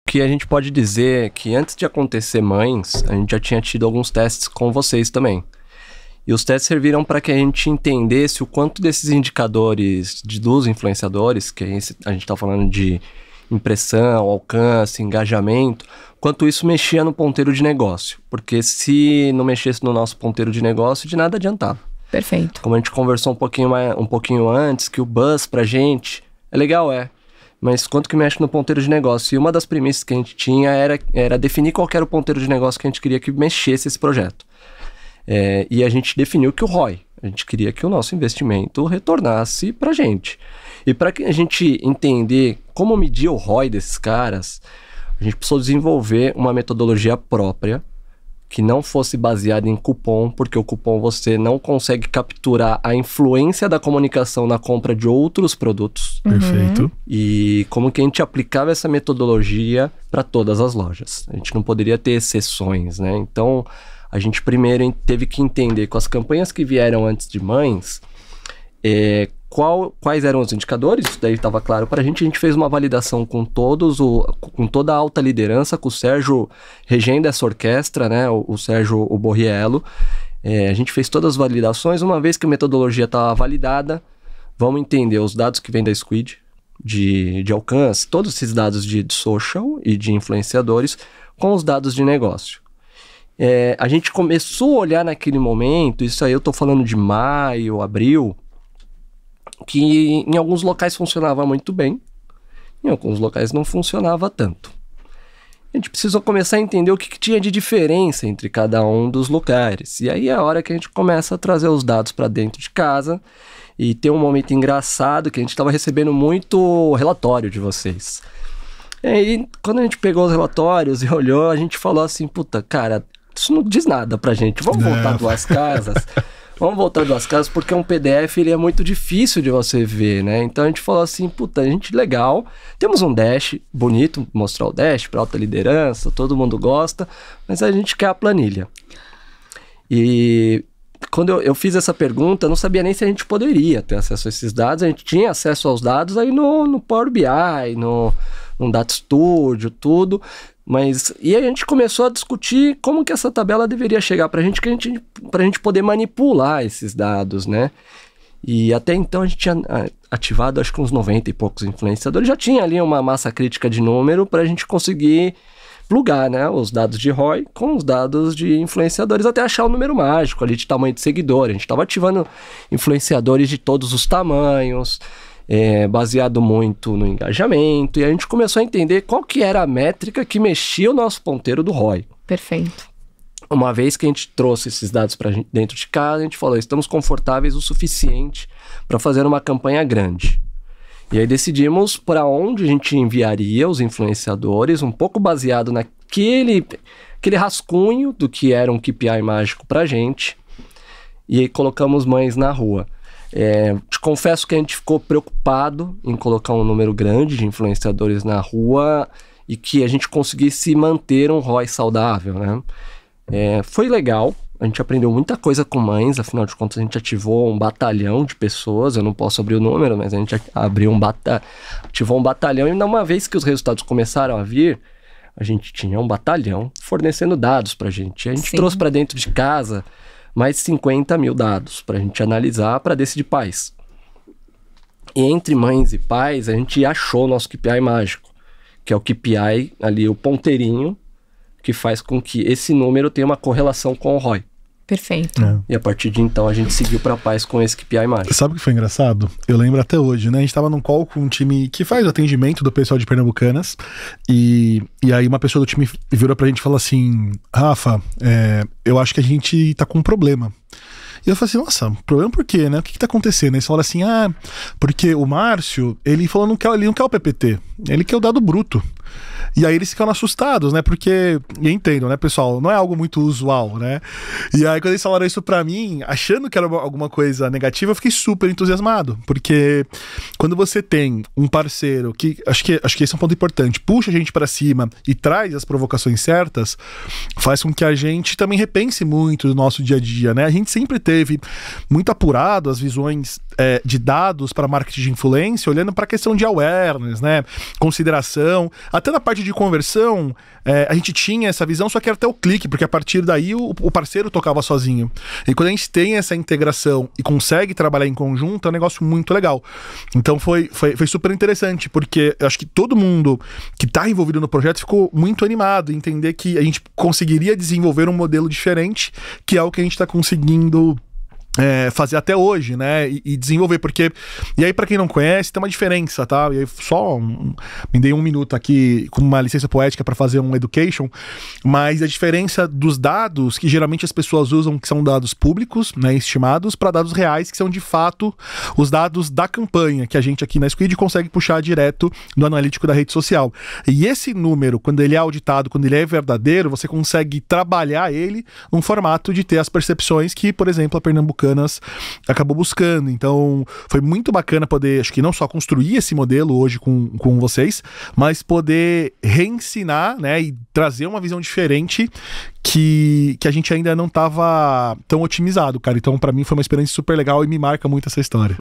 que a gente pode dizer é que antes de acontecer Mães, a gente já tinha tido alguns testes com vocês também. E os testes serviram para que a gente entendesse o quanto desses indicadores dos influenciadores, que a gente está falando de impressão, alcance, engajamento, quanto isso mexia no ponteiro de negócio. Porque se não mexesse no nosso ponteiro de negócio, de nada adiantava. Perfeito. Como a gente conversou um pouquinho antes, que o buzz pra gente é legal, mas quanto que mexe no ponteiro de negócio? E uma das premissas que a gente tinha era definir qual era o ponteiro de negócio que a gente queria que mexesse esse projeto. E a gente definiu que o ROI. A gente queria que o nosso investimento retornasse pra gente. E para que a gente entender como medir o ROI desses caras, a gente precisou desenvolver uma metodologia própria que não fosse baseada em cupom, porque o cupom você não consegue capturar a influência da comunicação na compra de outros produtos. Perfeito. E como que a gente aplicava essa metodologia para todas as lojas. A gente não poderia ter exceções, né? Então, a gente primeiro teve que entender com as campanhas que vieram antes de Mães, quais eram os indicadores. Isso daí estava claro para a gente fez uma validação com toda a alta liderança, com o Sérgio regendo essa orquestra, né? O Sérgio Borriello. A gente fez todas as validações. Uma vez que a metodologia estava validada, vamos entender os dados que vêm da Squid, de alcance, todos esses dados de social e de influenciadores, com os dados de negócio. A gente começou a olhar naquele momento, isso aí eu estou falando de maio, abril, que em alguns locais funcionava muito bem, em alguns locais não funcionava tanto. A gente precisou começar a entender o que tinha de diferença entre cada um dos lugares. E aí é a hora que a gente começa a trazer os dados para dentro de casa. E tem um momento engraçado que a gente estava recebendo muito relatório de vocês. E aí, quando a gente pegou os relatórios e olhou, a gente falou assim, puta, cara, isso não diz nada pra gente. Vamos voltar 2 casas? Vamos voltar 2 casas, porque um PDF ele é muito difícil de você ver, né? Então a gente falou assim, puta, gente, legal. Temos um dash bonito, mostrar o dash para alta liderança, todo mundo gosta, mas a gente quer a planilha. E quando eu fiz essa pergunta, eu não sabia nem se a gente poderia ter acesso a esses dados. A gente tinha acesso aos dados aí no Power BI, no Data Studio, tudo. E aí a gente começou a discutir como que essa tabela deveria chegar pra gente poder manipular esses dados, né? E até então a gente tinha ativado acho que uns 90 e poucos influenciadores. Já tinha ali uma massa crítica de número pra gente conseguir plugar, né, os dados de ROI com os dados de influenciadores até achar o número mágico ali de tamanho de seguidor. A gente estava ativando influenciadores de todos os tamanhos, baseado muito no engajamento, e a gente começou a entender qual que era a métrica que mexia o nosso ponteiro do ROI. Perfeito. Uma vez que a gente trouxe esses dados para dentro de casa, a gente falou, estamos confortáveis o suficiente para fazer uma campanha grande. E aí decidimos para onde a gente enviaria os influenciadores, um pouco baseado naquele rascunho do que era um KPI mágico para a gente, e aí colocamos Mães na rua. Te confesso que a gente ficou preocupado em colocar um número grande de influenciadores na rua e que a gente conseguisse manter um ROI saudável, né? Foi legal, a gente aprendeu muita coisa com Mães, afinal de contas a gente ativou um batalhão de pessoas, eu não posso abrir o número, mas a gente ativou um batalhão, e uma vez que os resultados começaram a vir, a gente tinha um batalhão fornecendo dados pra gente. A gente trouxe para dentro de casa mais de 50 mil dados para a gente analisar, para decidir pais. E entre mães e pais, a gente achou o nosso KPI mágico, que é o KPI, ali o ponteirinho, que faz com que esse número tenha uma correlação com o ROI. Perfeito. E a partir de então a gente seguiu para paz com esse KPI mágico. Sabe o que foi engraçado? Eu lembro até hoje, né? A gente tava num call com um time que faz o atendimento do pessoal de Pernambucanas, e aí uma pessoa do time virou pra gente e falou assim, Rafa, eu acho que a gente tá com um problema. E eu falei assim, nossa, problema por quê, né? O que tá acontecendo? Aí eles falaram assim, porque o Márcio, ele falou, ele não quer o PPT, ele quer o dado bruto. E aí eles ficaram assustados, né? Porque, e entendam, né, pessoal? Não é algo muito usual, né? E aí quando eles falaram isso pra mim, achando que era alguma coisa negativa, eu fiquei super entusiasmado. Porque quando você tem um parceiro que, acho que esse é um ponto importante, puxa a gente pra cima e traz as provocações certas, faz com que a gente também repense muito do nosso dia a dia, né? A gente sempre teve muito apurado as visões de dados para marketing de influência, olhando para a questão de awareness, né? Consideração, até na parte parte de conversão, a gente tinha essa visão, só que era até o clique, porque a partir daí o parceiro tocava sozinho. E quando a gente tem essa integração e consegue trabalhar em conjunto, é um negócio muito legal. Então foi super interessante, porque eu acho que todo mundo que está envolvido no projeto ficou muito animado em entender que a gente conseguiria desenvolver um modelo diferente, que é o que a gente está conseguindo fazer até hoje, né, e desenvolver, porque, e aí pra quem não conhece, tem uma diferença, tá, e aí só me dei um minuto aqui com uma licença poética pra fazer um education, mas a diferença dos dados que geralmente as pessoas usam, que são dados públicos, né, estimados, para dados reais, que são de fato os dados da campanha, que a gente aqui na Squid consegue puxar direto do analítico da rede social, e esse número, quando ele é auditado, quando ele é verdadeiro, você consegue trabalhar ele num formato de ter as percepções que, por exemplo, a Pernambucanas acabou buscando. Então foi muito bacana poder, acho que não só construir esse modelo hoje com vocês, mas poder reensinar, né, e trazer uma visão diferente que a gente ainda não estava tão otimizado, cara. Então pra mim foi uma experiência super legal e me marca muito essa história.